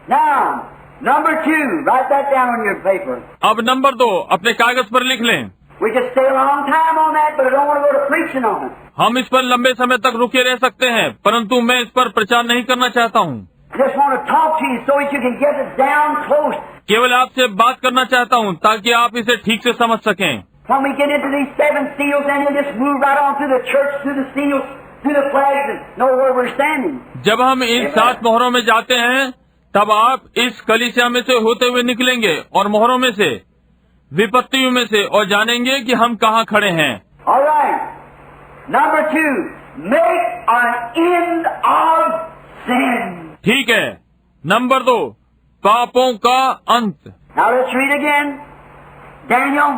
Now, number 2, write that down on your paper. अब number 2 अपने कागज पर लिख लें। We could stay a long time on that, but I don't want to go to preaching on it. हम इस पर लंबे समय तक रुके रह सकते हैं, परंतु मैं इस पर प्रचार नहीं करना चाहता हूँ। I just want to talk to you so that you can get it down close. केवल आपसे बात करना चाहता हूँ ताकि आप इसे ठीक से समझ सकें। When we get into these 7 seals, then we'll just move right on through the church, through the seals, through the flags, and know where we're standing. जब हम इन 7 मोहरों में जाते हैं, तब आप इस कलीसिया में से होते हुए निकलेंगे और मोहरों में से, विपत्तियों में से, और जानेंगे कि हम कहाँ खड़े हैं। All right. Number 2, make an end of sin. ठीक है। नंबर 2, पापों का अंत। Now let's read again. Daniel,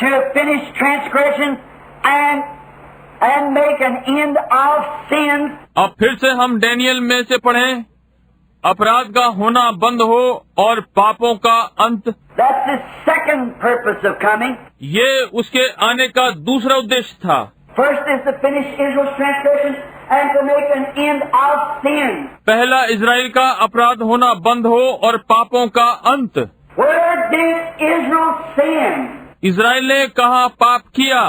to finish transgression and make an end of sins. अब फिर से हम डैनियल में से पढ़ें, अपराध का होना बंद हो और पापों का अंत। That's the second purpose of coming. ये उसके आने का दूसरा उद्देश्य था। First is to finish Israel's transgression and to make an end of sin. पहला इजराइल का अपराध होना बंद हो और पापों का अंत। Where did Israel sin? Israel ने कहाँ पाप किया?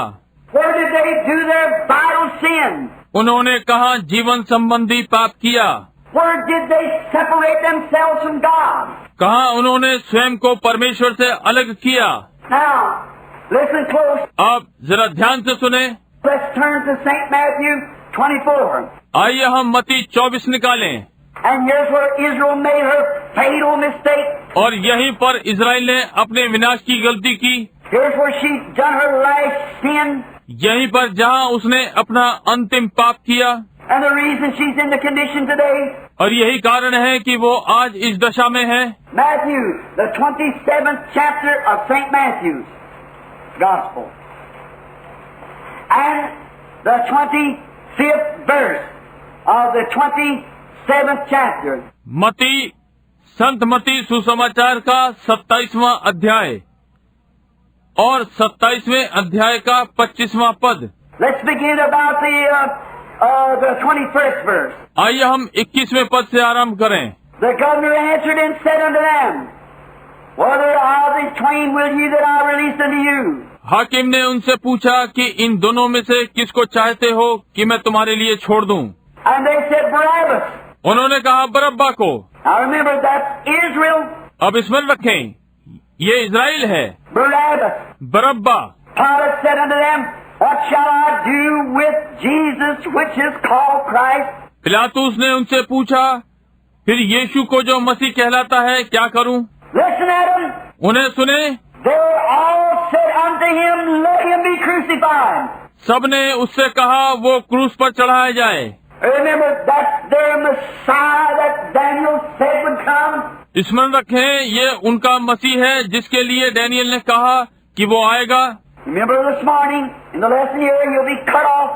Where did they do their vital sin? उन्होंने कहाँ जीवन संबंधी पाप किया? Where did they separate themselves from God? कहाँ उन्होंने स्वयं को परमेश्वर से अलग किया? Now, listen close. अब जरा ध्यान से सुने। Let's turn to St. Matthew 24. आइए हम मत्ती 24 निकालें। And here's where Israel made her fatal mistake. और यहीं पर इजराइल ने अपने विनाश की गलती की। Here's where she done her last sin. यहीं पर जहाँ उसने अपना अंतिम पाप किया। And the reason she's in the condition today. और यही कारण है कि वो आज इस दशा में है। Matthew, the 27th chapter of St. Matthew's Gospel. And the 25th verse of the 27th chapter. मती, संत मती सुसमाचार का 27वां अध्याय और 27वें अध्याय का 25वां पद। Let's begin about the 21st verse. आइए हम 21वें पद से आरंभ करें। The governor answered and said unto them, Whether of these twain will ye that I release unto you? हाकिम ने उनसे पूछा कि इन दोनों में से किसको चाहते हो कि मैं तुम्हारे लिए छोड़ दूं? And they said, Barabbas. उन्होंने कहा बरब्बा को। Now remember, that's Israel. अब स्मरण रखें, ये इजराइल है। Barabbas. बरब्बा। Pilate said unto them, What shall I do with Jesus, which is called Christ? पिलातुस ने उनसे पूछा, फिर यीशु को जो मसीह कहलाता है क्या करूं? Listen at them. उन्हें सुने। They all said unto him, Let him be crucified. सबने उससे कहा वो क्रूस पर चढ़ाया जाए। Remember, that's their Messiah that Daniel said would come. स्मरण रखें, ये उनका मसीह है जिसके लिए डैनियल ने कहा कि वो आएगा। Remember this morning, in the lesson here, he'll be cut off,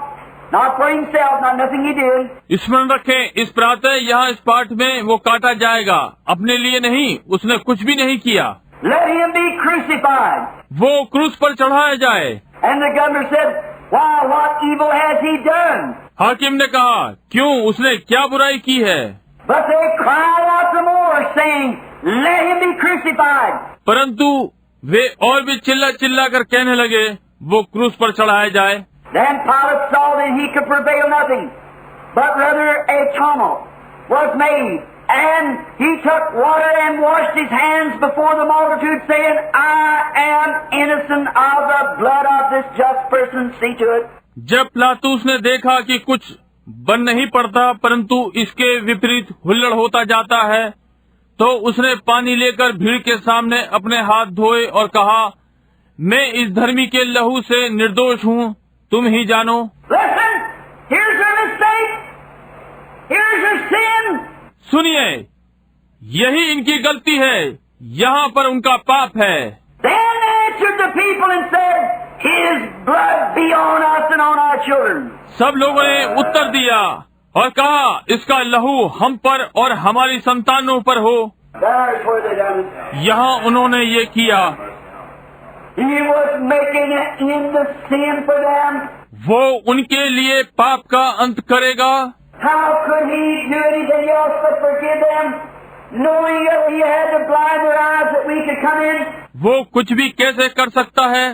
not for himself, not nothing he did. स्मरण रखें, इस प्रातः यहाँ इस पाठ में वो काटा जाएगा, अपने लिए नहीं, उसने कुछ भी नहीं किया। Let him be crucified. वो क्रूस पर चढ़ाया जाए। And the governor said, Why, what evil has he done? हाकिम ने कहा, क्यों, उसने क्या बुराई की है? But they cried out the more, saying, Let him be crucified. परंतु वे और भी चिल्ला चिल्ला कर कहने लगे, वो क्रूस पर चढ़ाया जाए। Then Pilate saw that he could prevail nothing, but rather a tumult was made. And he took water and washed his hands before the multitude, saying, I am innocent of the blood of this just person. See to it. जब पिलातुस ने देखा कि कुछ बन नहीं पड़ता परंतु इसके विपरीत हुल्लड़ होता जाता है, तो उसने पानी लेकर भीड़ के सामने अपने हाथ धोए और कहा, मैं इस धर्मी के लहू से निर्दोष हूँ, तुम ही जानो। Listen, here's your mistake. Here's your sin. सुनिए, यही इनकी गलती है, यहाँ पर उनका पाप है। Then answered the people and said, His blood be on us and on our children. सब लोगों ने उत्तर दिया और कहा, इसका लहू हम पर और हमारी संतानों पर हो। There's where they done it. यहाँ उन्होंने ये किया। He was making an end of sin for them. वो उनके लिए पाप का अंत करेगा। How could he do anything else but forgive them? knowing that he had to blind their eyes that we could come in. वो कुछ भी कैसे कर सकता है,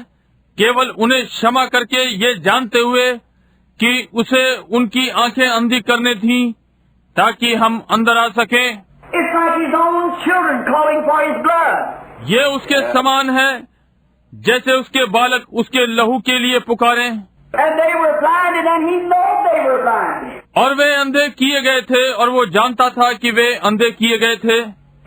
केवल उन्हें क्षमा करके ये जानते हुए कि उसे उनकी आंखें अंधी करने थी ताकि हम अंदर आ सकें। It's like his own children calling for his blood. ये उसके समान है जैसे उसके बालक उसके लहू के लिए पुकारें। And they were blinded and he knew they were blinded. और वे अंधे किए गए थे और वो जानता था कि वे अंधे किए गए थे।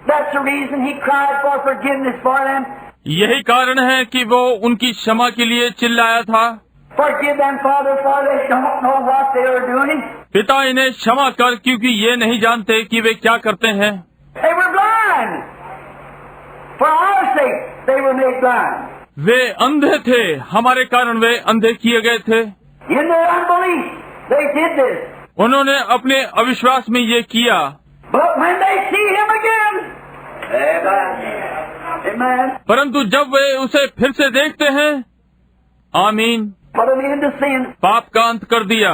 That's the reason he cried for forgiveness for them. यही कारण है कि वो उनकी क्षमा के लिए चिल्लाया था। Forgive them, Father, for they don't know what they are doing. पिता इन्हें क्षमा कर, क्योंकि ये नहीं जानते कि वे क्या करते हैं। They were blind. For our sake, they were made blind. वे अंधे थे, हमारे कारण वे अंधे किए गए थे। In their unbelief, they did this. उन्होंने अपने अविश्वास में ये किया। But when they see him again, amen. परंतु जब वे उसे फिर से देखते हैं, आमीन, Put them into sin. पाप का अंत कर दिया।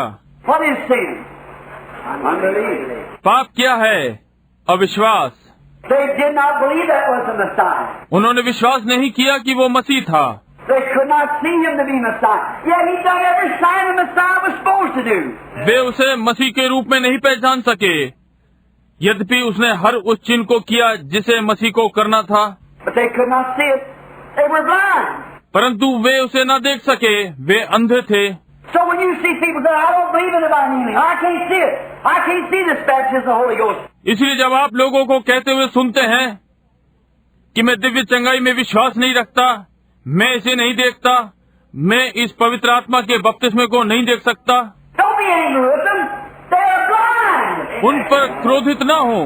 What is sin? Unbelief. पाप क्या है? अविश्वास। They did not believe that was the Messiah. उन्होंने विश्वास नहीं किया कि वो मसीह था। They could not see him to be Messiah. Yet he done every sign the Messiah was supposed to do. वे उसे मसीह के रूप में नहीं पहचान सके, यद्यपि उसने हर उस चिन्ह को किया जिसे मसीह को करना था। But they could not see it. They were blind. परंतु वे उसे न देख सके, वे अंधे थे। So when you see people say, I don't believe in divine healing, I can't see it. I can't see this baptism of the Holy Ghost. इसलिए जब आप लोगों को कहते हुए सुनते हैं कि मैं दिव्य चंगाई में विश्वास नहीं रखता, मैं इसे नहीं देखता, मैं इस पवित्र आत्मा के बपतिस्मे को नहीं देख सकता, Don't be angry with them. They are blind. उन पर क्रोधित न हो,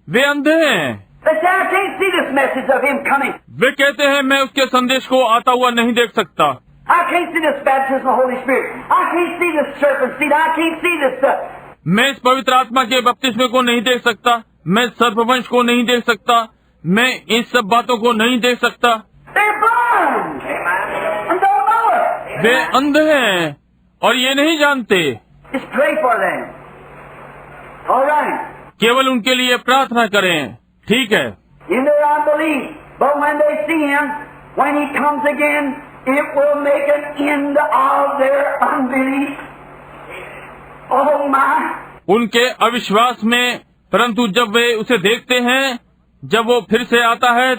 वे अंधे हैं। They say, I can't see this message of him coming. वे कहते हैं मैं उसके संदेश को आता हुआ नहीं देख सकता, I can't see this baptism of the Holy Spirit. I can't see this serpent seed. I can't see this stuff. मैं इस पवित्र आत्मा के बपतिस्मे को नहीं देख सकता, मैं सर्पवंश को नहीं देख सकता, मैं इन सब बातों को नहीं देख सकता। They're blind. And don't know it. वे अंधे हैं और ये नहीं जानते। Just pray for them. All right. केवल उनके लिए प्रार्थना करें, ठीक है। In their unbelief. But when they see him, when he comes again, it will make an end of their unbelief. Oh my. उनके अविश्वास में, परंतु जब वे उसे देखते हैं, जब वो फिर से आता है,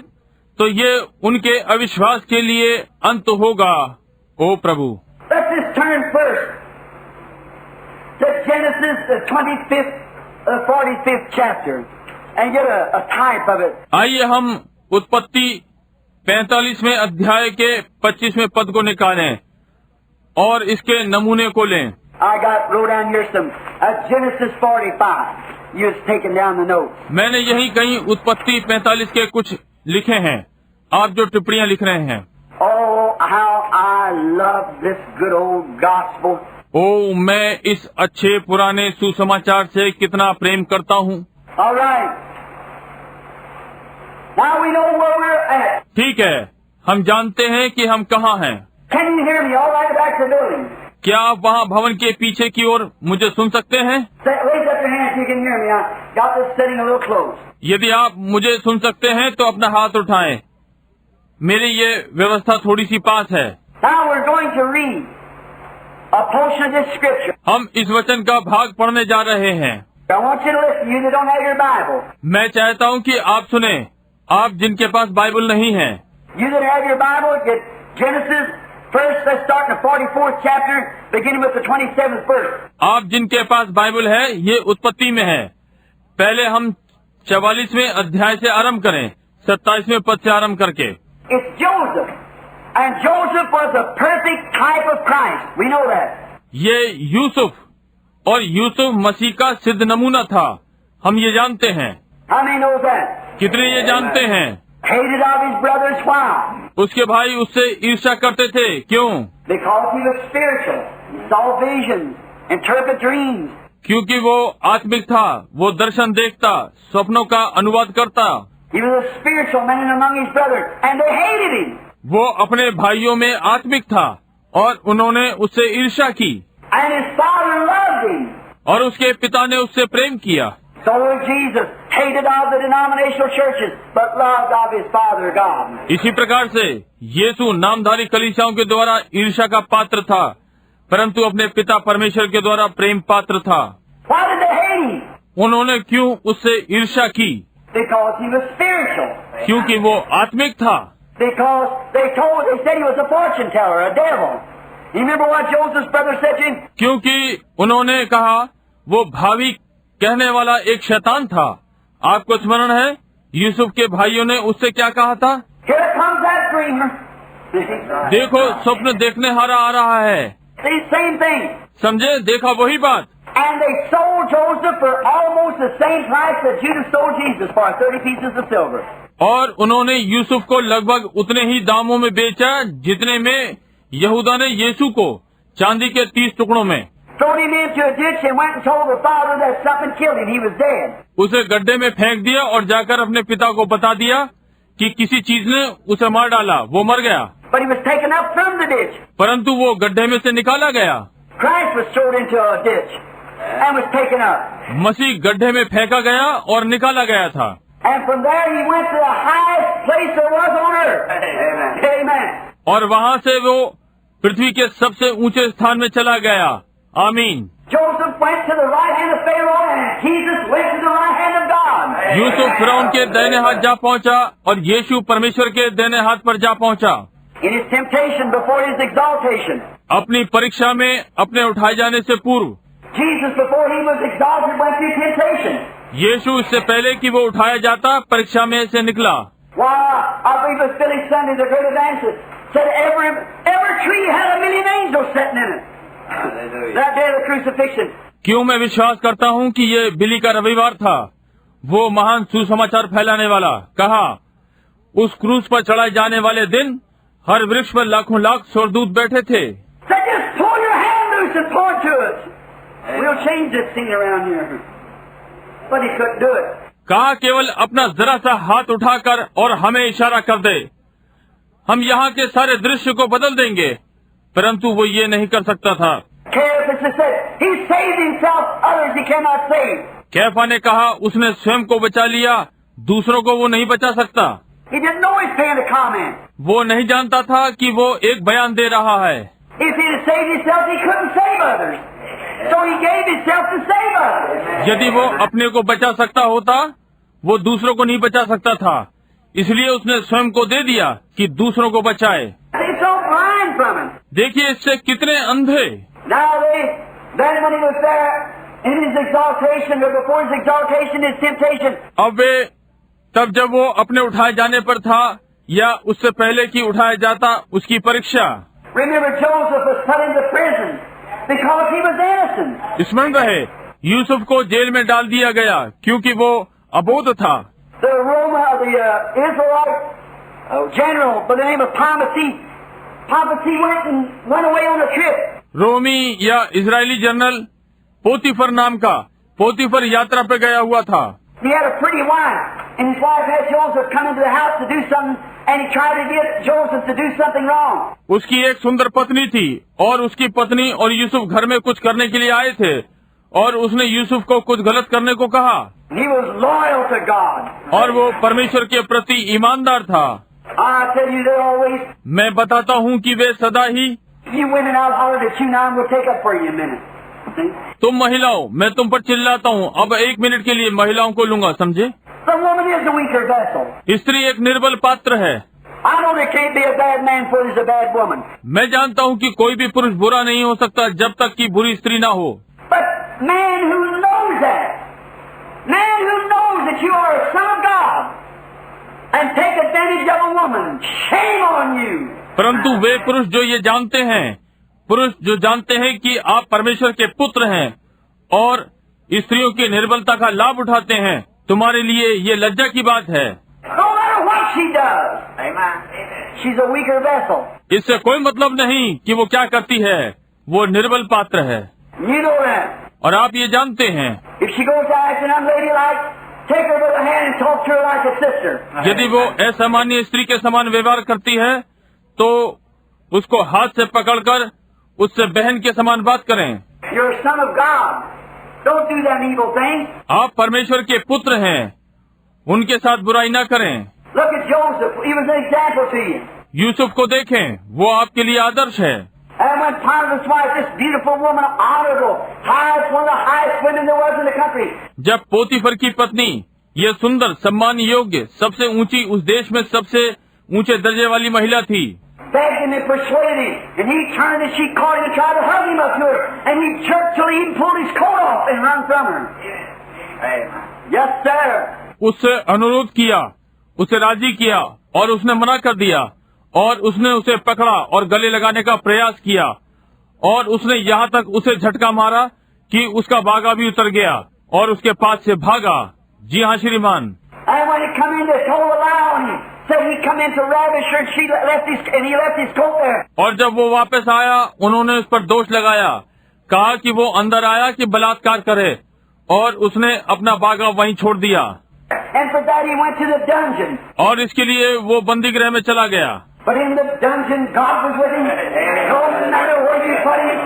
तो ये उनके अविश्वास के लिए अंत होगा। ओ प्रभु, Let's just turn first to Genesis, the 25th, 45th chapter, and get a type of it. आइए हम उत्पत्ति 45वें अध्याय के 25वें पद को निकालें और इसके नमूने को लें। I wrote down here some Genesis 45. You was taking down the notes. मैंने यही कहीं उत्पत्ति 45 के कुछ लिखे हैं, आप जो टिप्पणियां लिख रहे हैं। Oh, how I love this good old gospel. ओ, मैं इस अच्छे पुराने सुसमाचार से कितना प्रेम करता हूँ। All right. Now we know where we're at. ठीक है, हम जानते हैं कि हम कहाँ हैं। Can you hear me? All right, back to the building. क्या आप वहाँ भवन के पीछे की ओर मुझे सुन सकते हैं? Raise up your hands if you can hear me. I got this sitting a little close. यदि आप मुझे सुन सकते हैं तो अपना हाथ उठाएं। मेरी ये व्यवस्था थोड़ी सी पास है। Now we're going to read a portion of this scripture. हम इस वचन का भाग पढ़ने जा रहे हैं। I want you to listen, you that don't have your Bible. मैं चाहता हूँ कि आप सुने, आप जिनके पास बाइबल नहीं है। You that have your Bible, get Genesis. First, let's start in the 44th chapter, beginning with the 27th verse. आप जिनके पास बाइबल है, ये उत्पत्ति में है। पहले हम 44वें अध्याय से आरंभ करें, 27वें पद से आरंभ करके। It's Joseph, and Joseph was a perfect type of Christ. We know that. ये यूसुफ, और यूसुफ मसीह का सिद्ध नमूना था, हम ये जानते हैं। How many knows that? कितने ये जानते हैं? Hated of his brothers. Why? उसके भाई उससे ईर्ष्या करते थे, क्यों? Because he was spiritual. He saw visions, interpret dreams. क्योंकि वो आत्मिक था, वो दर्शन देखता, स्वप्नों का अनुवाद करता। He was a spiritual man among his brothers, and they hated him. वो अपने भाइयों में आत्मिक था और उन्होंने उससे ईर्ष्या की। And his father loved him. और उसके पिता ने उससे प्रेम किया। So was Jesus. hated of the denominational churches, but loved of his Father God. इसी प्रकार से यीशु नामधारी कलीसियाओं के द्वारा ईर्ष्या का पात्र था, परंतु अपने पिता परमेश्वर के द्वारा प्रेम पात्र था। Why did they hate him? उन्होंने क्यों उससे ईर्ष्या की? Because he was spiritual. क्योंकि वो आत्मिक था। Because they said he was a fortune teller, a devil. You remember what Joseph's brother said to him? क्योंकि उन्होंने कहा वो भावी कहने वाला एक शैतान था। आपको स्मरण है यूसुफ के भाइयों ने उससे क्या कहा था? Here comes that dreamer. देखो स्वप्न देखने हारा आ रहा है। See, same thing. समझे? देखा वही बात। And they sold Joseph for almost the same price that Judas sold Jesus for, 30 pieces of silver. और उन्होंने यूसुफ को लगभग उतने ही दामों में बेचा जितने में यहूदा ने यीशु को, चांदी के 30 टुकड़ों में। Thrown him into a ditch and went and told the father that something killed him. He was dead. उसे गड्ढे में फेंक दिया और जाकर अपने पिता को बता दिया कि किसी चीज ने उसे मार डाला, वो मर गया। But he was taken up from the ditch. परंतु वो गड्ढे में से निकाला गया। Christ was thrown into a ditch and was taken up. मसीह गड्ढे में फेंका गया और निकाला गया था। And from there he went to the highest place there was on earth. Amen. Amen. और वहाँ से वो पृथ्वी के सबसे ऊंचे स्थान में चला गया। आमीन। Joseph went to the right hand of Pharaoh and Jesus went to the right hand of God. Yusuf फिरौन के दाहिने हाथ जा पहुँचा और यीशु परमेश्वर के दाहिने हाथ पर जा पहुँचा। In his temptation before his exaltation. अपनी परीक्षा में अपने उठाए जाने से पूर्व Jesus before he was exalted went through temptation. यीशु इससे पहले कि वो उठाया जाता परीक्षा में से निकला। Why, I believe it was Billy Sunday, the great evangelist, said every tree had a million angels sitting in it. That day of the crucifixion. क्यों मैं विश्वास करता हूँ कि ये बिली का रविवार था, वो महान सुसमाचार फैलाने वाला। कहा उस क्रूस पर चढ़ाए जाने वाले दिन हर वृक्ष पर लाखों लाख स्वर्गदूत बैठे थे। Said just pull your hand loose and point to us. We'll change this scene around here. But he couldn't do it. कहा केवल अपना जरा सा हाथ उठाकर और हमें इशारा कर दे, हम यहाँ के सारे दृश्य को बदल देंगे, परंतु वो ये नहीं कर सकता था। Caiaphas said, he saved himself, others he cannot save. कैफा ने कहा उसने स्वयं को बचा लिया, दूसरों को वो नहीं बचा सकता। He didn't know he was paying a comment. वो नहीं जानता था कि वो एक बयान दे रहा है। If he had saved himself, he couldn't save others. So he gave himself to save others. यदि वो अपने को बचा सकता होता, वो दूसरों को नहीं बचा सकता था, इसलिए उसने स्वयं को दे दिया कि दूसरों को बचाए। They so blind from him. देखिए इससे कितने अंधे। Now then when he was there in his exaltation, or before his exaltation, his temptation. अब वे तब जब वो अपने उठाए जाने पर था या उससे पहले कि उठाया जाता उसकी परीक्षा। Remember Joseph was put into prison because he was innocent. स्मरण रहे यूसुफ को जेल में डाल दिया गया क्योंकि वो अबोध था। The Israelite general by the name of Potiphar went away on a trip. रोमी या इजरायली जनरल पोतीफर नाम का पोतीफर यात्रा पे गया हुआ था। He had a pretty wife, and his wife had Joseph come into the house to do something, and he tried to get Joseph to do something wrong. उसकी एक सुंदर पत्नी थी और उसकी पत्नी और यूसुफ घर में कुछ करने के लिए आए थे और उसने यूसुफ को कुछ गलत करने को कहा। He was loyal to God. और वो परमेश्वर के प्रति ईमानदार था। I tell you, they always. मैं बताता हूँ कि वे सदा ही। You women out hollered at you now. I'm going to take up for you a minute. See? तुम महिलाओं, मैं तुम पर चिल्लाता हूँ, अब 1 मिनट के लिए महिलाओं को लूंगा, समझे? The woman is a weaker vessel. स्त्री एक निर्बल पात्र है। I know there can't be a bad man for there's a bad woman. मैं जानता हूँ कि कोई भी पुरुष बुरा नहीं हो सकता जब तक कि बुरी स्त्री ना हो। But man who knows that you are a son of God, and take advantage of a woman, shame on you. परंतु वे पुरुष जो ये जानते हैं, पुरुष जो जानते हैं कि आप परमेश्वर के पुत्र हैं और स्त्रियों की निर्बलता का लाभ उठाते हैं, तुम्हारे लिए ये लज्जा की बात है। No matter what she does, she's a weaker vessel. इससे कोई मतलब नहीं कि वो क्या करती है, वो निर्बल पात्र है। You know that. और आप ये जानते हैं। If she goes to acting unladylike, take her by the hand and talk to her like a sister. यदि वो असामान्य स्त्री के समान व्यवहार करती है, तो उसको हाथ से पकड़कर उससे बहन के समान बात करें। You're a son of God. Don't do that evil thing. आप परमेश्वर के पुत्र हैं, उनके साथ बुराई न करें। Look at Joseph. He was an example to you. Yusuf को देखें, वो आपके लिए आदर्श है। And when Potiphar's wife, this beautiful woman, honorable, highest, one of the highest women there was in the country. जब पोतीफर की पत्नी, ये सुंदर, सम्मान योग्य, सबसे ऊंची, उस देश में सबसे ऊंचे दर्जे वाली महिला थी, begged him and persuaded him, and he turned and she caught him and tried to hug him up to her, and he jerked till he pulled his coat off and run from her. Yes, sir. उससे अनुरोध किया, उसे राजी किया, और उसने मना कर दिया, और उसने उसे पकड़ा और गले लगाने का प्रयास किया, और उसने यहाँ तक उसे झटका मारा कि उसका बागा भी उतर गया और उसके पास से भागा। जी हाँ श्रीमान। And when he come in, they told a lie on him. Said he come in to ravish her, and he left his coat there. और जब वो वापस आया, उन्होंने उस पर दोष लगाया, कहा कि वो अंदर आया कि बलात्कार करे, और उसने अपना बागा वहीं छोड़ दिया। And for that he went to the dungeon. और इसके लिए वो बंदी गृह में चला गया। But in the dungeon, God was with him. No matter where you put him,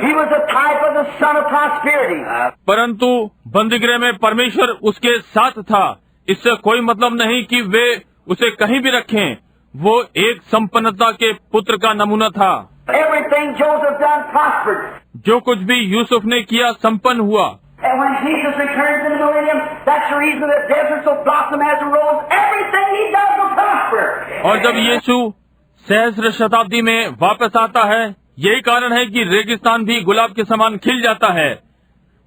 he was a type of the son of prosperity. परंतु बंदी गृह में परमेश्वर उसके साथ था। इससे कोई मतलब नहीं कि वे उसे कहीं भी रखें। वो एक संपन्नता के पुत्र का नमूना था। Everything Joseph done prospered. जो कुछ भी यूसुफ ने किया संपन्न हुआ। And when Jesus returns in the millennium, that's the reason that deserts will blossom as a rose. Everything he does will prosper. और जब यीशु सहस्र शताब्दी में वापस आता है, यही कारण है कि रेगिस्तान भी गुलाब के समान खिल जाता है।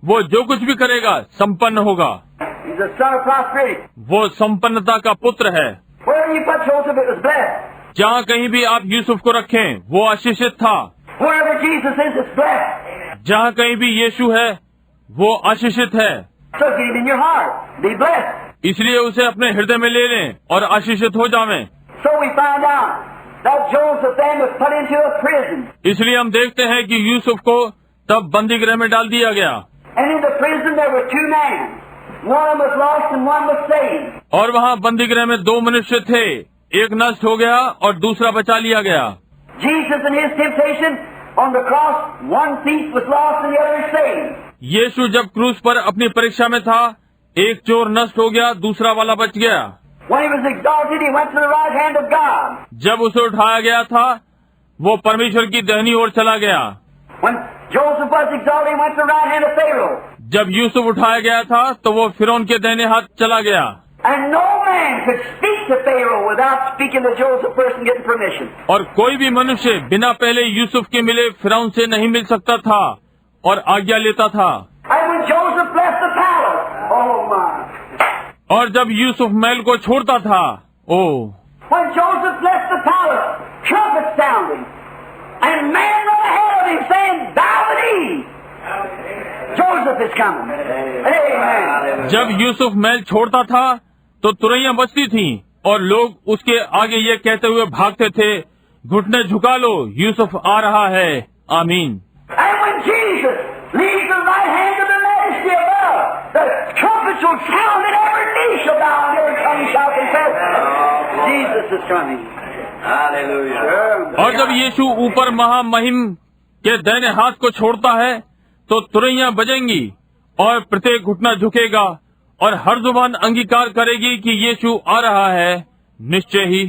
वो जो कुछ भी करेगा संपन्न होगा। He's the son of prosperity. वो संपन्नता का पुत्र है। Wherever you put Joseph, it was blessed. जहाँ कहीं भी आप यूसुफ को रखें, वो आशीषित था। Wherever Jesus is, it's blessed. जहाँ कहीं भी यीशु है, वो आशीषित है। So get him in your heart. Be blessed. इसलिए उसे अपने हृदय में ले लें और आशीषित हो जावें। So we find out that Joseph then was put into a prison. इसलिए हम देखते हैं कि यूसुफ को तब बंदी गृह में डाल दिया गया। And in the prison there were two men. One was lost and one was saved. और वहाँ बंदी गृह में दो मनुष्य थे, एक नष्ट हो गया और दूसरा बचा लिया गया। Jesus in his temptation on the cross, one thief was lost and the other saved. यीशु जब क्रूस पर अपनी परीक्षा में था, एक चोर नष्ट हो गया, दूसरा वाला बच गया। When he was exalted, he went to the right hand of God. जब उसे उठाया गया था, वो परमेश्वर की दाहिनी ओर चला गया। When Joseph was exalted, he went to the right hand of Pharaoh. जब यूसुफ उठाया गया था, तो वो फिरौन के दाहिने हाथ चला गया। And no man could speak to Pharaoh without speaking to Joseph first and getting permission. और कोई भी मनुष्य बिना पहले यूसुफ के मिले फिरौन से नहीं मिल सकता था और आज्ञा लेता था। And when Joseph left the palace, oh my. और जब यूसुफ महल को छोड़ता था, When Joseph left the palace, trumpets sounding, and man ran ahead of him saying, David, Joseph is coming. Amen. जब यूसुफ महल छोड़ता था, तो तुरैयां बजती थीं और लोग उसके आगे ये कहते हुए भागते थे, घुटने झुका लो, यूसुफ आ रहा है। आमीन। And when Jesus leaves the right hand of the majesty above, the trumpets will sound and every knee shall bow and every tongue shall confess, Jesus is coming. Hallelujah. और जब यीशु ऊपर महामहिम के दाहिने हाथ को छोड़ता है, तो तुरैयां बजेंगी और प्रत्येक घुटना झुकेगा और हर जुबान अंगीकार करेगी कि यीशु आ रहा है, निश्चय ही।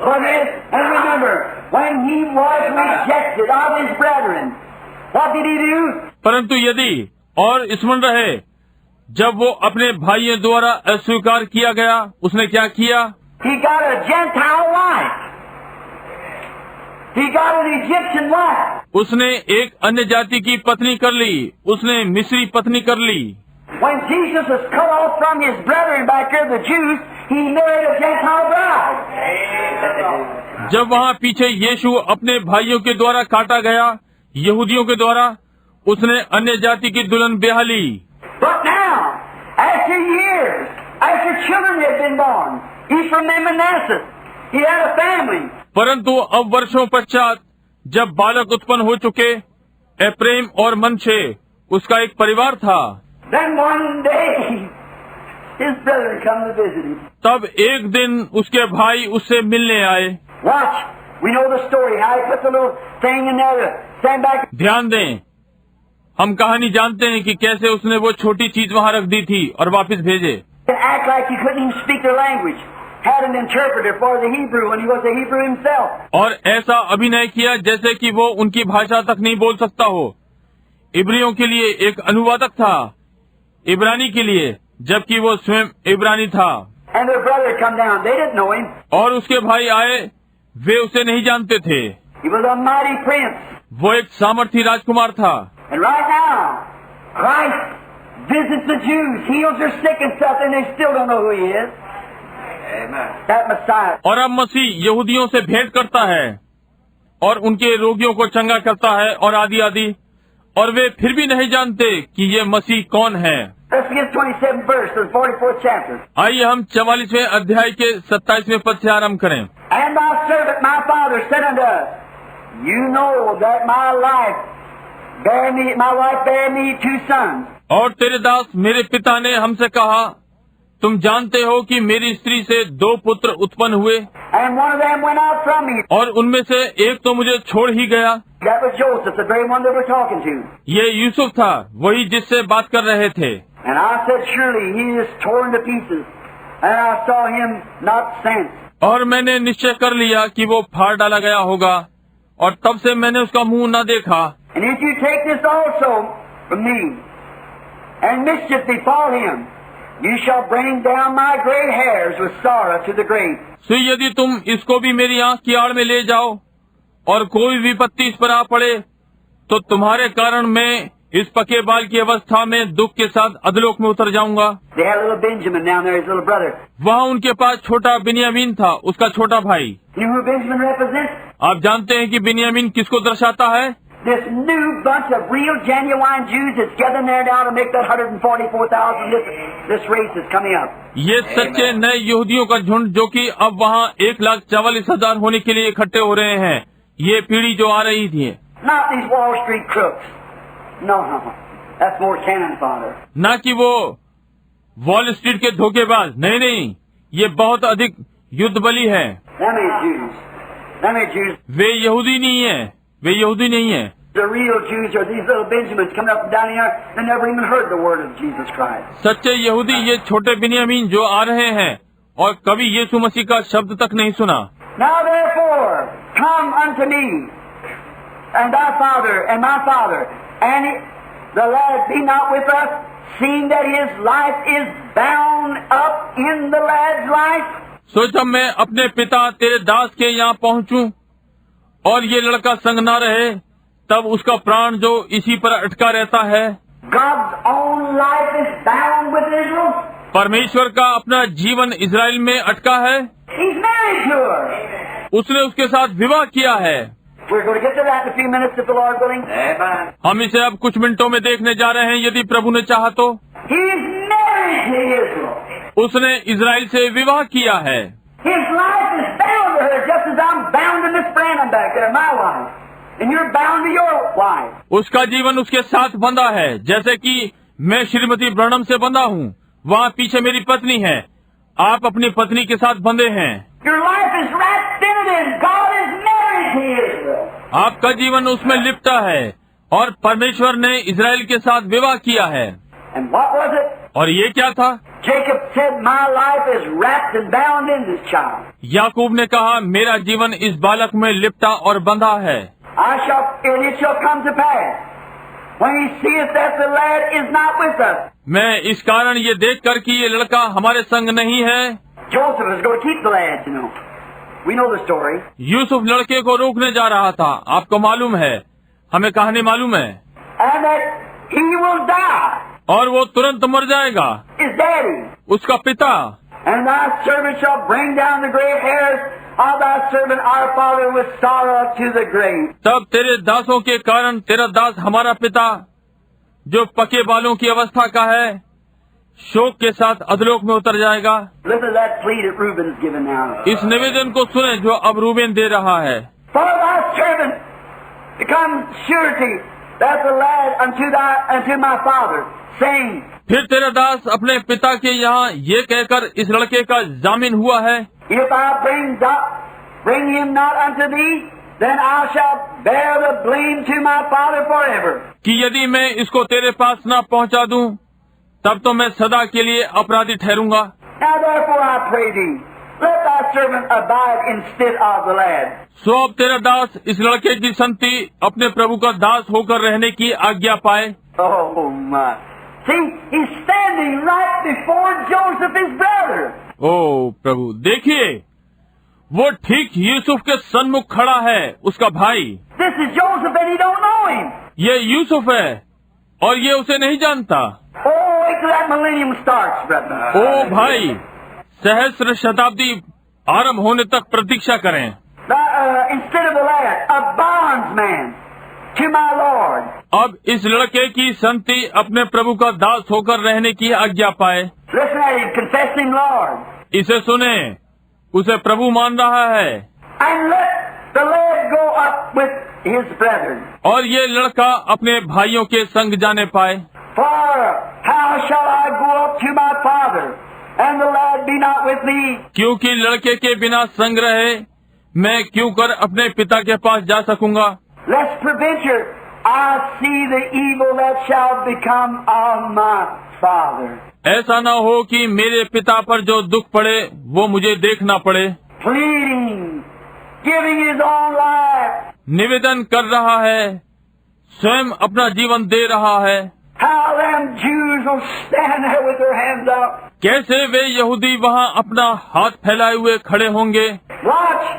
And remember, when he was rejected of his brethren, what did he do? परंतु यदि और स्मरण रहे, जब वो अपने भाइयों द्वारा अस्वीकार किया गया, उसने क्या किया? He got a Gentile wife. He got an Egyptian wife. उसने एक अन्य जाति की पत्नी कर ली, उसने मिस्री पत्नी कर ली। When Jesus was cut off from his brethren back there, the Jews, he married a Gentile bride. जब वहाँ पीछे यीशु अपने भाइयों के द्वारा काटा गया, यहूदियों के द्वारा, उसने अन्य जाति की दुल्हन ब्याह ली। But now, after years, after children had been born, he's from Manasseh. He had a family. परंतु अब वर्षों पश्चात जब बालक उत्पन्न हो चुके, एप्रेम और मनशे, उसका एक परिवार था। Then one day, his brother come to visit him. तब एक दिन उसके भाई उससे मिलने आए। Watch, we know the story, how he put the little thing in there to stand back. ध्यान दें, हम कहानी जानते हैं कि कैसे उसने वो छोटी चीज वहाँ रख दी थी और वापस भेजे। and act like he couldn't even speak their language. Had an interpreter for the Hebrew when he was a Hebrew himself. और ऐसा अभिनय किया जैसे कि वो उनकी भाषा तक नहीं बोल सकता हो। इब्रियों के लिए एक अनुवादक था, इब्रानी के लिए, जबकि वो स्वयं इब्रानी था। And their brother come down. They didn't know him. और उसके भाई आए, वे उसे नहीं जानते थे। He was a mighty prince. वो एक सामर्थी राजकुमार था। And right now, Christ visits the Jews, heals their sick and stuff, and they still don't know who he is. Amen. That Messiah. और अब मसीह यहूदियों से भेंट करता है और उनके रोगियों को चंगा करता है और आदि आदि, और वे फिर भी नहीं जानते कि ये मसीह कौन है। Let's begin 27th verse of the 44th chapter. आइए हम 44वें अध्याय के 27वें पद से आरंभ करें। And thy servant my father said unto us, You know that my wife bare me 2 sons. और तेरे दास मेरे पिता ने हमसे कहा, तुम जानते हो कि मेरी स्त्री से 2 पुत्र उत्पन्न हुए, And one of them went out from me. और उनमें से एक तो मुझे छोड़ ही गया। That was Joseph, the very one they were talking to. ये यूसुफ था, वही जिससे बात कर रहे थे। And I said, Surely he is torn to pieces, and I saw him not sent. और मैंने निश्चय कर लिया कि वो फाड़ डाला गया होगा, और तब से मैंने उसका मुंह न देखा। And if you take this also from me, and mischief befall him, you shall bring down my gray hairs with sorrow to the grave. सो यदि तुम इसको भी मेरी आंख की आड़ में ले जाओ और कोई विपत्ति इस पर आ पड़े, तो तुम्हारे कारण मैं इस पके बाल की अवस्था में दुख के साथ अधलोक में उतर जाऊंगा। They had little Benjamin down there, his little brother. वहाँ उनके पास छोटा बिन्यामीन था, उसका छोटा भाई। You know who Benjamin represents? आप जानते हैं कि बिन्यामीन किसको दर्शाता है? This new bunch of real genuine Jews that's gathering there now to make that 144,000. This race is coming up. ये सच्चे नए यहूदियों का झुंड जो कि अब वहाँ 1,44,000 होने के लिए इकट्ठे हो रहे हैं, ये पीढ़ी जो आ रही थी। Not these Wall Street crooks. No. That's more cannon fodder. न कि वो वॉल स्ट्रीट के धोखेबाज, नहीं, ये बहुत अधिक युद्ध बली है। Them ain't Jews. वे यहूदी नहीं है। The real Jews are these little Benjamins coming up and down here. They never even heard the word of Jesus Christ. सच्चे यहूदी ये छोटे बिन्यामीन जो आ रहे हैं और कभी यीशु मसीह का शब्द तक नहीं सुना। Now therefore, come unto me, and thy father and my father, and the lad be not with us, seeing that his life is bound up in the lad's life. सो जब मैं अपने पिता तेरे दास के यहाँ पहुँचूं और ये लड़का संग न रहे, तब उसका प्राण जो इसी पर अटका रहता है। God's own life is bound with Israel. परमेश्वर का अपना जीवन इजराइल में अटका है। He's married to her. उसने उसके साथ विवाह किया है। We're going to get to that in a few minutes if the Lord willing. Amen. हम इसे अब कुछ मिनटों में देखने जा रहे हैं, यदि प्रभु ने चाहा तो। He's married to Israel. उसने इजराइल से विवाह किया है। His life is bound to her, just as I'm bound to Miss Branham back there, my wife. And you're bound to your wife. उसका जीवन उसके साथ बंधा है, जैसे कि मैं श्रीमती ब्रनम से बंधा हूँ। वहाँ पीछे मेरी पत्नी है, आप अपनी पत्नी के साथ बंधे हैं। Your life is wrapped in it, and God is married to Israel. आपका जीवन उसमें लिपटा है और परमेश्वर ने इजराइल के साथ विवाह किया है। And what was it? और ये क्या था? Jacob said, my life is wrapped and bound in this child. याकूब ने कहा, मेरा जीवन इस बालक में लिपटा और बंधा है। And it shall come to pass, when he seeth that the lad is not with us. मैं इस कारण ये देखकर कि ये लड़का हमारे संग नहीं है। Joseph is going to keep the lad, you know. We know the story. Yusuf लड़के को रोकने जा रहा था, आपको मालूम है, हमें कहानी मालूम है। And that he will die. और वो तुरंत मर जाएगा। His daddy. उसका पिता। And thy servant shall bring down the gray hairs of thy servant our father with sorrow to the grave. तब तेरे दासों के कारण तेरा दास हमारा पिता, जो पके बालों की अवस्था का है, शोक के साथ अधलोक में उतर जाएगा। Listen to that plea that Reuben is giving now. इस निवेदन को सुने जो अब रूबेन दे रहा है। For thy servant becomes surety that the lad unto my father, saying, फिर तेरा दास अपने पिता के यहाँ ये कहकर इस लड़के का जामीन हुआ है, If I bring him not unto thee, then I shall bear the blame to my father forever. कि यदि मैं इसको तेरे पास न पहुँचा दूं, तब तो मैं सदा के लिए अपराधी ठहरूंगा। Now therefore I pray thee, let thy servant abide instead of the lad. सो अब तेरा दास इस लड़के की संति अपने प्रभु का दास होकर रहने की आज्ञा पाए। Oh my. See, he's standing right before Joseph, his brother. ओ प्रभु, देखिए वो ठीक यूसुफ के सन्मुख खड़ा है, उसका भाई। This is Joseph and he don't know him. ये यूसुफ है और ये उसे नहीं जानता। Oh, wait till that millennium starts, brother. ओ भाई, सहस्र शताब्दी आरंभ होने तक प्रतीक्षा करें। Instead of the lad, a bondsman to my Lord. अब इस लड़के की संति अपने प्रभु का दास होकर रहने की आज्ञा पाए। Listen at him, confess him, Lord. इसे सुने, उसे प्रभु मान रहा है। And let the lad go up with his brethren. और ये लड़का अपने भाइयों के संग जाने पाए। For how shall I go up to my father, and the lad be not with me? क्योंकि लड़के के बिना संग रहे मैं क्यों कर अपने पिता के पास जा सकूंगा। Lest peradventure I see the evil that shall become of my father. ऐसा न हो कि मेरे पिता पर जो दुख पड़े वो मुझे देखना पड़े। Pleading, giving his own life. निवेदन कर रहा है, स्वयं अपना जीवन दे रहा है। How them Jews will stand there with their hands up. कैसे वे यहूदी वहाँ अपना हाथ फैलाए हुए खड़े होंगे। Watch.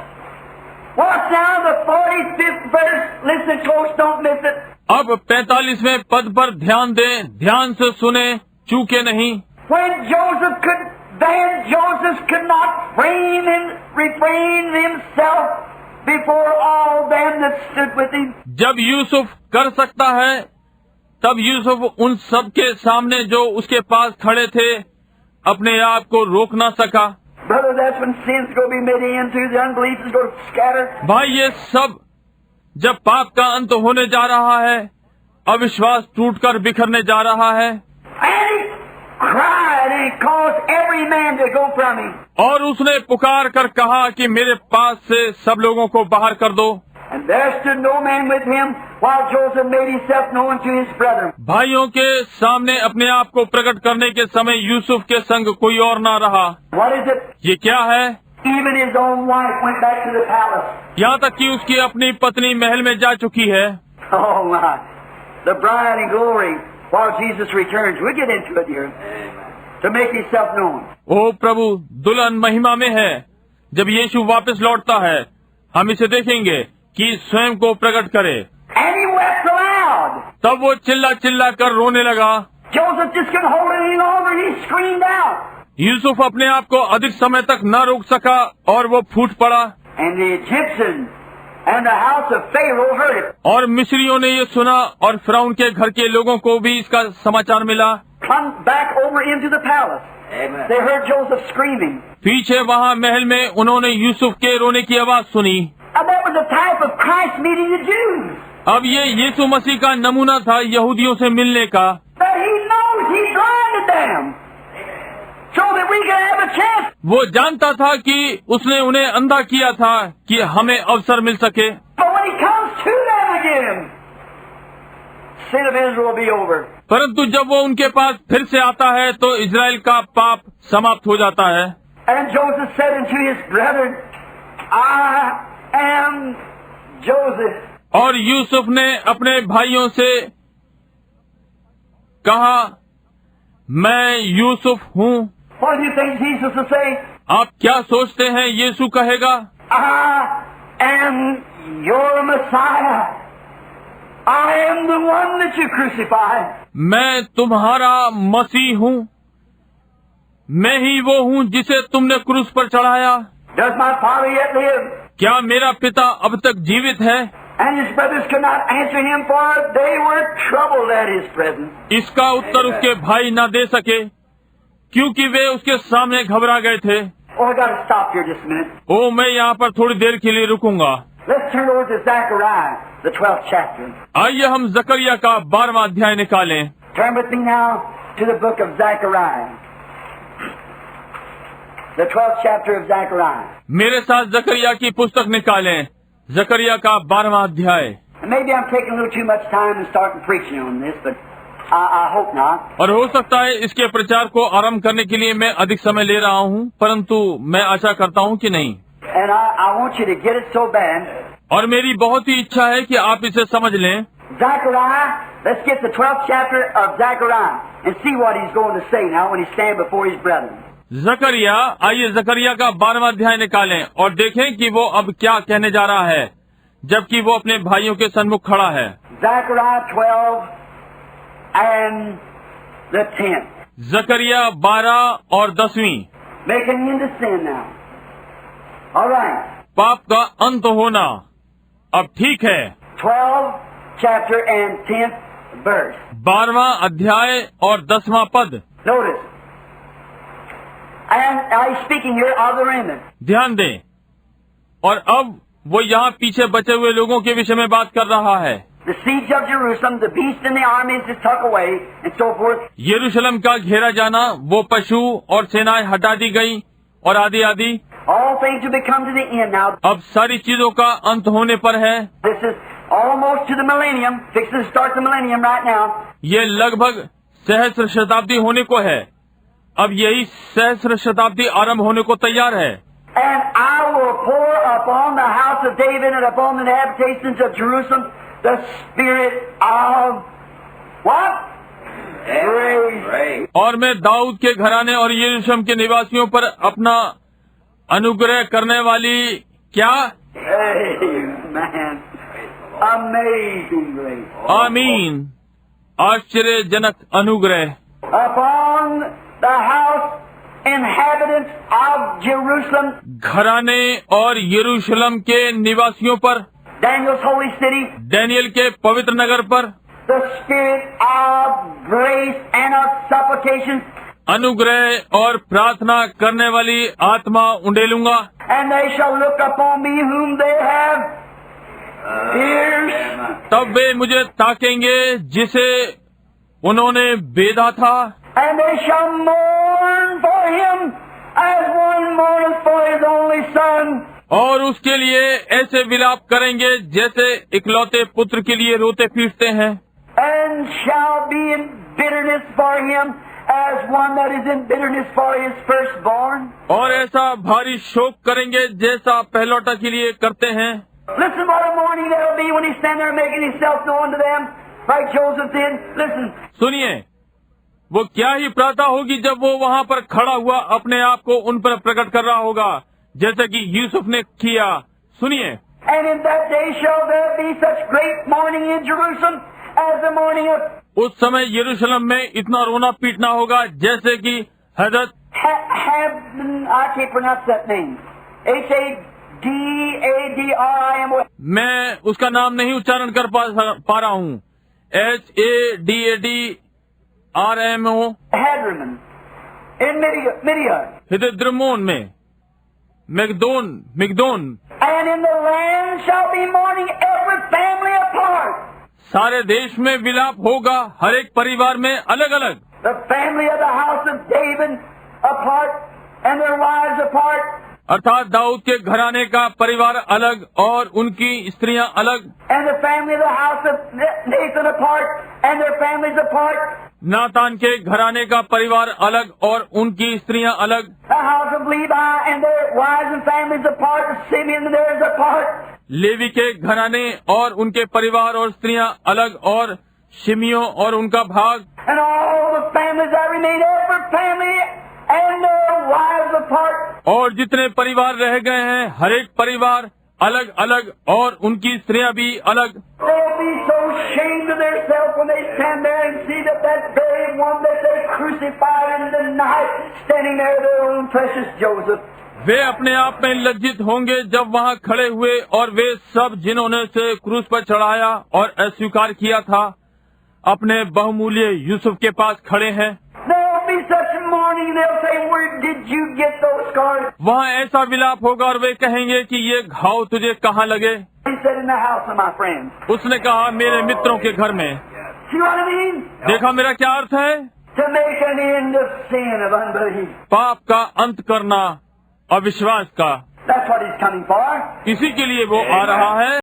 Watch now the 45th verse. Listen close, don't miss it. अब 45वें पद पर ध्यान दें, ध्यान से सुने, चूके नहीं। When then Joseph could not refrain himself before all them that stood with him. जब यूसुफ कर सकता है, तब यूसुफ उन सब के सामने जो उसके पास खड़े थे अपने आप को रोक ना सका। Brother, that's when sin's going to be made into, the unbelief is going to scatter. भाई, ये सब जब पाप का अंत होने जा रहा है, अविश्वास टूटकर बिखरने जा रहा है। And he cried and he caused every man to go from him. और उसने पुकार कर कहा कि मेरे पास से सब लोगों को बाहर कर दो। And there stood no man with him while Joseph made himself known to his brethren. भाइयों के सामने अपने आप को प्रकट करने के समय यूसुफ के संग कोई और ना रहा। What is it? ये क्या है? Even his own wife went back to the palace. यहाँ तक कि उसकी अपनी पत्नी महल में जा चुकी है। Oh my. The bride in glory while Jesus returns. We'll get into it here. To make himself known. ओ प्रभु, दुल्हन महिमा में है। जब यीशु वापस लौटता है, हम इसे देखेंगे कि स्वयं को प्रकट करे। And he wept aloud. तब वो चिल्ला चिल्ला कर रोने लगा। Joseph just couldn't hold it any longer. He screamed out. Yusuf अपने आप को अधिक समय तक न रोक सका और वो फूट पड़ा। And the Egyptians and the house of Pharaoh heard it. और मिस्रियों ने ये सुना और फिरौन के घर के लोगों को भी इसका समाचार मिला। Come back over into the palace. Amen. They heard Joseph screaming. पीछे वहाँ महल में उन्होंने यूसुफ के रोने की आवाज सुनी। And that was a type of Christ meeting the Jews. अब ये यीशु मसीह का नमूना था यहूदियों से मिलने का। That he knows he blinded them, so that we can have a chance. वो जानता था कि उसने उन्हें अंधा किया था कि हमें अवसर मिल सके। But when he comes to them again, sin of Israel will be over. परंतु जब वो उनके पास फिर से आता है तो इजराइल का पाप समाप्त हो जाता है। And Joseph said unto his brethren, I am Joseph. और यूसुफ ने अपने भाइयों से कहा, मैं यूसुफ हूँ। What do you think Jesus will say? आप क्या सोचते हैं यीशु कहेगा? I am your Messiah. I am the one that you crucified. मैं तुम्हारा मसीह हूँ, मैं ही वो हूँ जिसे तुमने क्रूस पर चढ़ाया। Does my father yet live? क्या मेरा पिता अब तक जीवित है? And his brothers could not answer him, for they were troubled at his presence. इसका उत्तर उसके भाई न दे सके क्योंकि वे उसके सामने घबरा गए थे। Oh, I got to stop here just a minute. ओ, मैं यहाँ पर थोड़ी देर के लिए रुकूंगा। Let's turn over to Zechariah, the 12th chapter. आइए हम जकरिया का 12वां अध्याय निकालें। Turn with me now to the book of Zechariah, the 12th chapter of Zechariah. मेरे साथ जकरिया की पुस्तक निकालें, जकरिया का 12वां अध्याय। And maybe I'm taking a little too much time and starting preaching on this, but I hope not. और हो सकता है इसके प्रचार को आरंभ करने के लिए मैं अधिक समय ले रहा हूँ, परंतु मैं आशा करता हूँ कि नहीं। And I want you to get it so bad. और मेरी बहुत ही इच्छा है कि आप इसे समझ लें। Zechariah, let's get the 12th chapter of Zechariah and see what he's going to say now when he stands before his brethren. जकरिया, आइए जकरिया का 12वां अध्याय निकालें और देखें कि वो अब क्या कहने जा रहा है जबकि वो अपने भाइयों के सन्मुख खड़ा है। Zechariah 12 and the 10th. जकरिया 12 और 10वीं। Making into sin now. All right. पाप का अंत होना। अब ठीक है। 12th chapter and 10th verse. 12वां अध्याय और 10वां पद। Notice. And he's speaking here of the remnant. ध्यान दें। और अब वो यहाँ पीछे बचे हुए लोगों के विषय में बात कर रहा है। The siege of Jerusalem, the beast and the armies is tucked away, and so forth. यरूशलेम का घेरा जाना, वो पशु और सेनाएं हटा दी गई और आदि आदि। All things have come to the end now. अब सारी चीजों का अंत होने पर है। This is almost to the millennium. Fixing to start the millennium right now. ये लगभग सहस्र शताब्दी होने को है। अब यही सहस्र शताब्दी आरंभ होने को तैयार है। And I will pour upon the house of David and upon the habitations of Jerusalem the spirit of what? Grace. और मैं दाऊद के घराने और यरूशलेम के निवासियों पर अपना अनुग्रह करने वाली क्या? Amen. Amazing grace. आमीन। आश्चर्यजनक अनुग्रह। Upon the house inhabitants of Jerusalem, घराने और यरूशलेम के निवासियों पर, Daniel's holy city, डैनियल के पवित्र नगर पर the spirit of grace and of supplications, अनुग्रह और प्रार्थना करने वाली आत्मा उंडेलूंगा। and they shall look upon me whom they have pierced, तब वे मुझे ताकेंगे जिसे उन्होंने बेधा था, and they shall mourn for him as one mourneth for his only son, और उसके लिए ऐसे विलाप करेंगे जैसे इकलौते पुत्र के लिए रोते पीटते हैं, and shall be in bitterness for him as one that is in bitterness for his firstborn. और ऐसा भारी शोक करेंगे जैसा पहलौटा के लिए करते हैं। Listen what a mourning there will be when he stand there making himself known to them, like Joseph did. Listen. सुनिए, वो क्या ही प्रार्थना होगी जब वो वहाँ पर खड़ा हुआ अपने आप को उन पर प्रकट कर रहा होगा जैसे कि यूसुफ ने किया। सुनिए। And in that day shall there be such great mourning in Jerusalem as the mourning of उस समय यरूशलेम में इतना रोना पीटना होगा जैसे कि हजरत I can't pronounce that name. Hadadrim. मैं उसका नाम नहीं उच्चारण कर पा रहा हूँ। HADADRMO Hadriman in Midian. हिदद्रमोन में मिगदोन। And in the land shall be mourning every family apart. सारे देश में विलाप होगा, हर एक परिवार में अलग अलग। The family of the house of David apart and their wives apart. अर्थात दाऊद के घराने का परिवार अलग और उनकी स्त्रियां अलग। And the family of the house of Nathan apart and their families apart. नातान के घराने का परिवार अलग और उनकी स्त्रियां अलग। The house of Levi and their wives and families apart. Simeon and theirs apart. Levi के घराने और उनके परिवार और स्त्रियां अलग और शिमियों और उनका भाग। And all the families that remain, every family and their wives apart. और जितने परिवार रह गए हैं हर एक परिवार अलग अलग और उनकी स्त्रियां भी अलग। They'll be so ashamed of themselves when they stand there and see that very one that they crucified in the night standing there, their own precious Joseph. वे अपने आप में लज्जित होंगे जब वहाँ खड़े हुए और वे सब जिन्होंने उसे क्रूस पर चढ़ाया और अस्वीकार किया था अपने बहुमूल्य यूसुफ के पास खड़े हैं। There'll be such mourning, they'll say, where did you get those scars? वहाँ ऐसा विलाप होगा और वे कहेंगे कि ये घाव तुझे कहाँ लगे? He said, in the house of my friends. उसने कहा मेरे मित्रों के घर में। See what I mean? देखा मेरा क्या अर्थ है? To make an end of sin, of unbelief. पाप का अंत करना, अविश्वास का। That's what he's coming for. इसी के लिए वो आ रहा है।